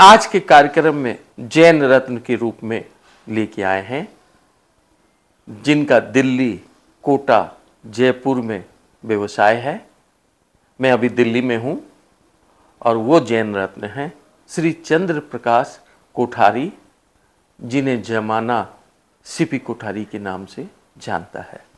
आज के कार्यक्रम में जैन रत्न के रूप में लेके आए हैं, जिनका दिल्ली, कोटा, जयपुर में व्यवसाय है। मैं अभी दिल्ली में हूँ और वो जैन रत्न हैं श्री चंद्र प्रकाश कोठारी, जिन्हें जमाना सीपी कोठारी के नाम से जानता है।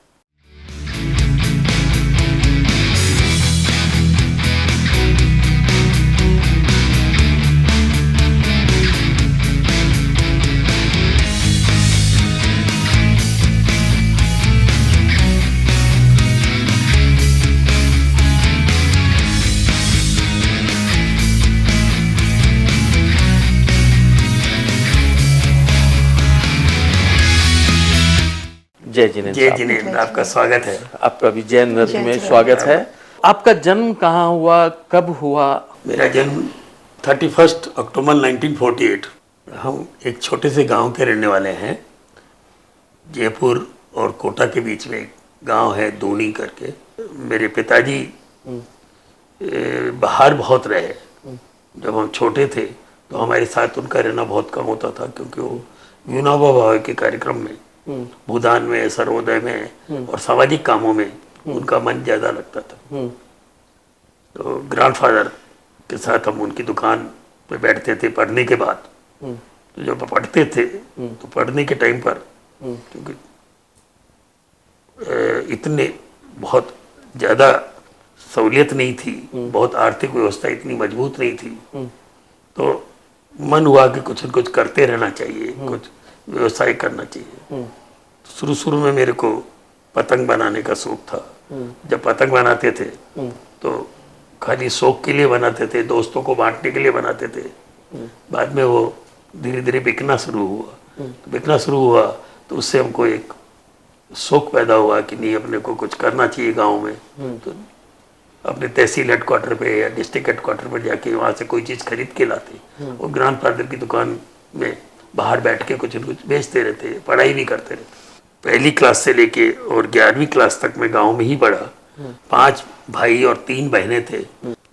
जय जिनेंद्र, आपका स्वागत है। आपका भी जैन रत्न में स्वागत है। आपका जन्म कहाँ हुआ, कब हुआ? मेरा जन्म 31 अक्टूबर 1948। हम एक छोटे से गांव के रहने वाले हैं। जयपुर और कोटा के बीच में एक गांव है दूनी करके। मेरे पिताजी बाहर बहुत रहे। जब हम छोटे थे तो हमारे साथ उनका रहना बहुत कम होता था, क्योंकि वो विनोबा भावे के कार्यक्रम में, भूदान में, सर्वोदय में और सामाजिक कामों में उनका मन ज्यादा लगता था। तो ग्रैंडफादर के साथ हम उनकी दुकान पे बैठते थे पढ़ने के बाद। तो जब पढ़ते थे तो पढ़ने के टाइम पर, क्योंकि इतने बहुत ज़्यादा सहूलियत नहीं थी, बहुत आर्थिक व्यवस्था इतनी मजबूत नहीं थी, तो मन हुआ कि कुछ न कुछ करते रहना चाहिए, कुछ व्यवसाय करना चाहिए। शुरू शुरू में मेरे को पतंग बनाने का शौक था। जब पतंग बनाते थे तो खाली शौक के लिए बनाते थे, दोस्तों को बांटने के लिए बनाते थे। बाद में वो धीरे धीरे बिकना शुरू हुआ। तो उससे हमको एक शौक पैदा हुआ कि नहीं, अपने को कुछ करना चाहिए गांव में। तो अपने तहसील हेडक्वार्टर पे या डिस्ट्रिक्ट हेडक्वार्टर पर जाके वहाँ से कोई चीज़ खरीद के लाते और ग्रैंडफादर की दुकान में बाहर बैठ के कुछ न कुछ बेचते रहते, पढ़ाई भी करते रहते। पहली क्लास से लेके और 11वीं क्लास तक मैं गांव में ही पढ़ा। 5 भाई और 3 बहनें थे।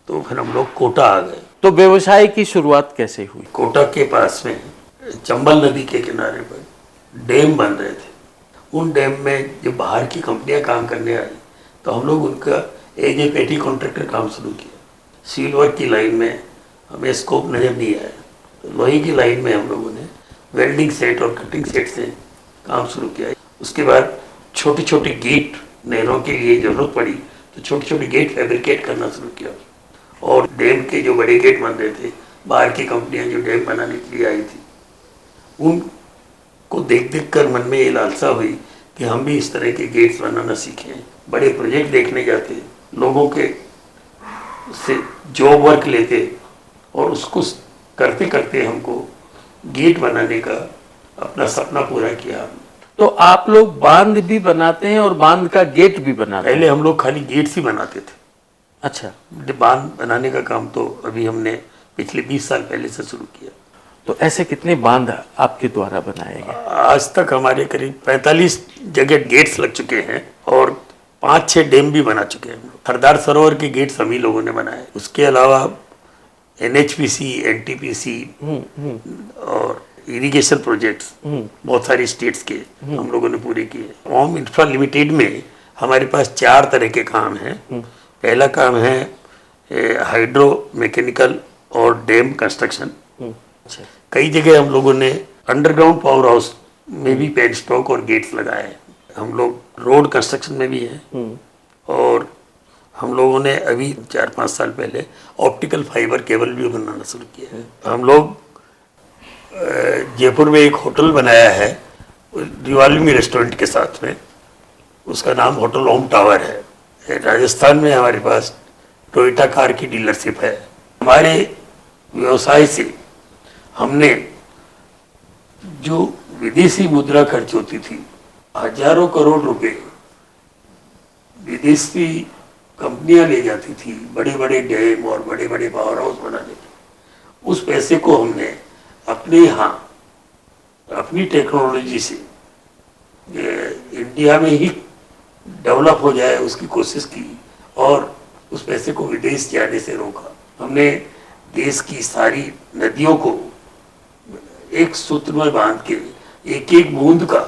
तो फिर हम लोग कोटा आ गए। तो व्यवसाय की शुरुआत कैसे हुई? कोटा के पास में चंबल नदी के किनारे पर डैम बन रहे थे। उन डैम में जब बाहर की कंपनियां काम करने आई तो हम लोग उनका एज ए पेटी कॉन्ट्रैक्टर काम शुरू किया। सिल्वर की लाइन में हमें स्कोप नजर नहीं आया, तो लोहे की लाइन में हम लोगों ने वेल्डिंग सेट और कटिंग सेट से काम शुरू किया। उसके बाद छोटी छोटी गेट नहरों के लिए जरूरत पड़ी तो छोटी छोटी गेट फैब्रिकेट करना शुरू किया। और डैम के जो बड़े गेट बन रहे थे, बाहर की कंपनियां जो डैम बनाने के लिए आई थी, उनको देख देख कर मन में ये लालसा हुई कि हम भी इस तरह के गेट्स बनाना सीखें। बड़े प्रोजेक्ट देखने जाते, लोगों के से जॉब वर्क लेते और उसको करते करते हमको गेट बनाने का अपना सपना पूरा किया। तो आप लोग बांध भी बनाते हैं और बांध का गेट भी बनाते हैं? पहले हम लोग खाली गेट्स ही बनाते थे। अच्छा। बांध बनाने का काम तो अभी हमने पिछले 20 साल पहले से शुरू किया। तो ऐसे कितने बांध आपके द्वारा बनाए गए? आज तक हमारे करीब 45 जगह गेट्स लग चुके हैं और 5-6 डैम भी बना चुके हैं। सरदार सरोवर के गेट्स हम ही लोगों ने बनाए। उसके अलावा NHPC, NTPC और इरिगेशन प्रोजेक्ट्स बहुत सारी स्टेट्स के हम लोगों ने पूरे किए। ओम इंफ्रा लिमिटेड में हमारे पास 4 तरह के काम हैं। पहला काम है हाइड्रो मैकेनिकल और डैम कंस्ट्रक्शन। कई जगह हम लोगों ने अंडरग्राउंड पावर हाउस में भी पेन स्टॉक और गेट्स लगाए हैं। हम लोग रोड कंस्ट्रक्शन में भी हैं और हम लोगों ने अभी 4-5 साल पहले ऑप्टिकल फाइबर केबल भी बनाना शुरू किया है। हम लोग जयपुर में एक होटल बनाया है रिवाल्मी रेस्टोरेंट के साथ में। उसका नाम होटल ओम टावर है। राजस्थान में हमारे पास टोयोटा कार की डीलरशिप है। हमारे व्यवसाय से हमने जो विदेशी मुद्रा खर्च होती थी, हजारों करोड़ रुपए विदेशी कंपनियां ले जाती थी बड़े बड़े डैम और बड़े बड़े पावर हाउस बनाने के, उस पैसे को हमने अपने यहाँ अपनी टेक्नोलॉजी से इंडिया में ही डेवलप हो जाए उसकी कोशिश की और उस पैसे को विदेश जाने से रोका। हमने देश की सारी नदियों को एक सूत्र में बांध के एक एक बूंद का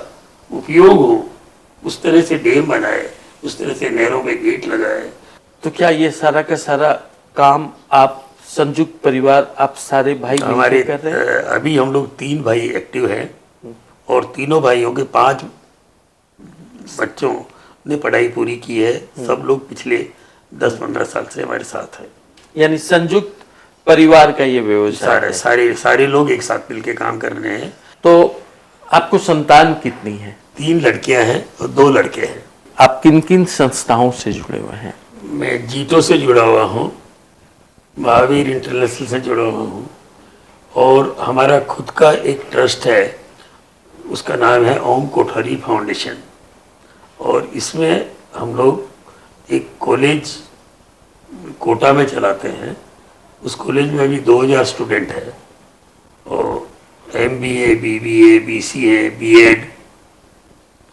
उपयोग हो, उस तरह से डैम बनाए, उस तरह से नहरों में गेट लगाए। तो क्या ये सारा का सारा काम आप संयुक्त परिवार, आप सारे भाई हमारे मिलकर कर रहे हैं? अभी हम लोग 3 भाई एक्टिव हैं और तीनों भाइयों के 5 बच्चों ने पढ़ाई पूरी की है। सब लोग पिछले 10-15 साल से हमारे साथ हैं। यानी संयुक्त परिवार का ये व्यवसाय है। सारे लोग एक साथ मिलके काम कर रहे हैं। तो आपको संतान कितनी है? 3 लड़कियां हैं और 2 लड़के हैं। आप किन किन संस्थाओं से जुड़े हुए हैं? मैं जीतो से जुड़ा हुआ हूँ, महावीर इंटरनेशनल से जुड़ा हुआ हूँ और हमारा खुद का एक ट्रस्ट है, उसका नाम है ओम कोठारी फाउंडेशन। और इसमें हम लोग एक कॉलेज कोटा में चलाते हैं। उस कॉलेज में भी 2000 स्टूडेंट है और MBA, BBA, BCA, B.Ed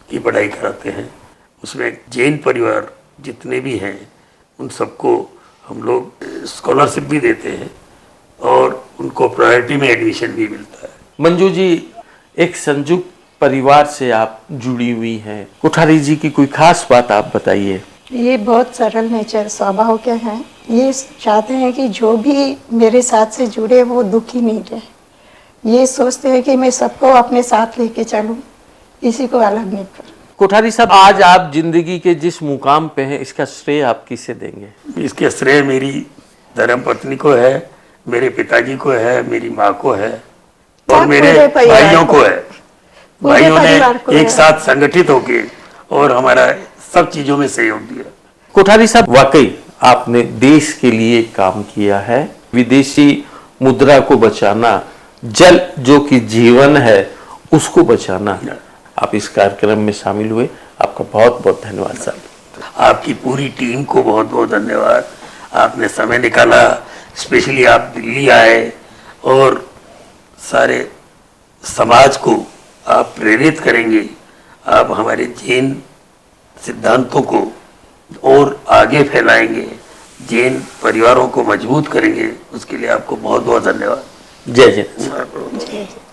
की पढ़ाई कराते हैं। उसमें जैन परिवार जितने भी हैं उन सबको हम लोग स्कॉलरशिप भी देते हैं और उनको प्रायोरिटी में एडमिशन भी मिलता है। मंजू जी, एक संयुक्त परिवार से आप जुड़ी हुई हैं, कोठारी जी की कोई खास बात आप बताइए। ये बहुत सरल नेचर स्वभाव के हैं। ये चाहते हैं कि जो भी मेरे साथ से जुड़े वो दुखी नहीं रहे। ये सोचते हैं कि मैं सबको अपने साथ लेके चलूं, किसी को अलग नहीं करूं। कोठारी साहब, आज आप जिंदगी के जिस मुकाम पे हैं, इसका श्रेय आप किसे देंगे? इसके श्रेय मेरी धर्मपत्नी को है, मेरे पिताजी को है, मेरी माँ को है और मेरे पूरे परिवार भाइयों को है। पूरे भाइयों परिवार को ने एक है। साथ संगठित होके और हमारा सब चीजों में सहयोग दिया। कोठारी साहब, वाकई आपने देश के लिए काम किया है। विदेशी मुद्रा को बचाना, जल जो कि जीवन है उसको बचाना, आप इस कार्यक्रम में शामिल हुए, आपका बहुत बहुत धन्यवाद साहब। आपकी पूरी टीम को बहुत बहुत धन्यवाद। आपने समय निकाला, स्पेशली आप दिल्ली आए और सारे समाज को आप प्रेरित करेंगे। आप हमारे जैन सिद्धांतों को और आगे फैलाएंगे, जैन परिवारों को मजबूत करेंगे। उसके लिए आपको बहुत बहुत धन्यवाद। जय जय। जय जय।